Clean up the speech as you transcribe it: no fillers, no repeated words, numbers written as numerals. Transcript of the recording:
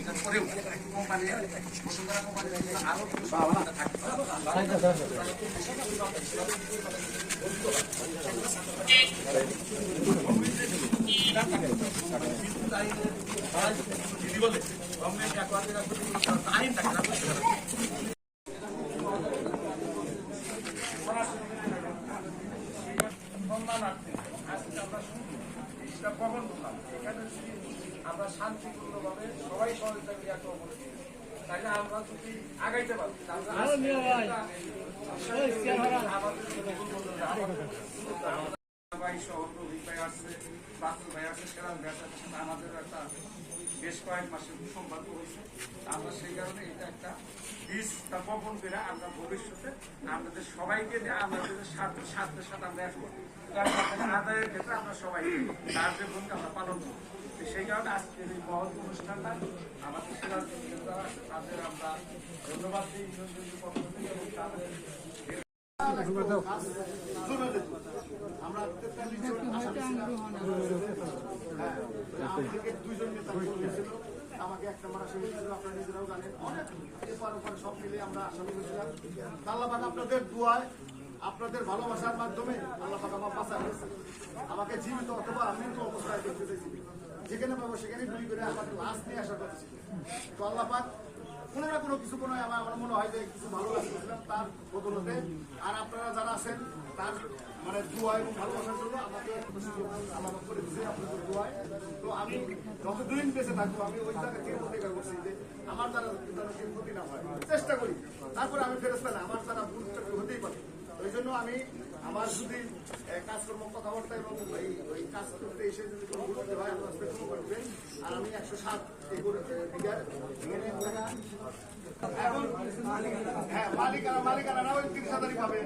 এটার পরেও company Bashundhara company আরো আমরা শান্তিপূর্ণভাবে সবাই সহযোগিতা ক্রিয়া করবো, তাইলে আমরা যদি আগাইতে পারি ভাই সহ রবি ভাই আসছে, বাচ্চু ভাই আসছে, সেরাম ভাই আসছে, আমাদের একটা বেশ কয়েক মাসের সম্পর্ক হয়েছে। আমরা সেই কারণে এটা একটা বীজ বপন করে আমরা ভবিষ্যতে আমাদের সবাইকে নিয়ে আমাদের স্বার্থের সাথে আমরা এক করবো, আদায়ের ক্ষেত্রে আমরা সবাই তার যে ভূমিকা আমরা পালন করবো। সেই কারণে আজকের এই মহৎ অনুষ্ঠানটা আমাদের সেরা যারা আছে তাদের আমরা ধন্যবাদ দিই ইউনিয়নের পক্ষ থেকে এবং তাদের আমাকে একটা মারা শুরু ছিল, আপনারা নিজেরাও জানেন। অনেক সব মিলে আমরা আসামি হয়েছিলাম। আল্লাহ পাক আপনাদের দোয়ায়, আপনাদের ভালোবাসার মাধ্যমে আল্লাহ পাক আমার বাঁচা হয়েছে। আমাকে জীবিত অথবা মৃত অবস্থায় দেখতে চাইছিল, যেখানে পাবো সেখানে গুলি করে আমাকে লাশ নিয়ে আসার কথা ছিল। তো আল্লাহ পাক কোনো না কোনো কিছু কোনো আমার মনে হয় যে কিছু ভালো লাগতেছিলাম তার বদলতে। আর আপনারা যারা আছেন তার মানে দোয়া এবং ভালোবাসার জন্য আমাকে আমাকে করে দিচ্ছে আপনাদের দোয়ায়। তো আমি যতদিন বেঁচে থাকবো আমি ওই জায়গা থেকে প্রতিকার করছি যে আমার দ্বারা ক্ষতি না হয়, চেষ্টা করি। তারপরে আমি ফেরস্তা না, আমার দ্বারা ভুল হতেই পারে। ওই জন্য আমি আমার যদি কাজকর্ম কথাবার্তা এবং ওই কাজ করতে এসে যদি কোনো ভুল হতে হয় আমার ক্ষমা করবেন। আর আমি 107 বিঘার এখন হ্যাঁ মালিকানা 30,000 পাবে।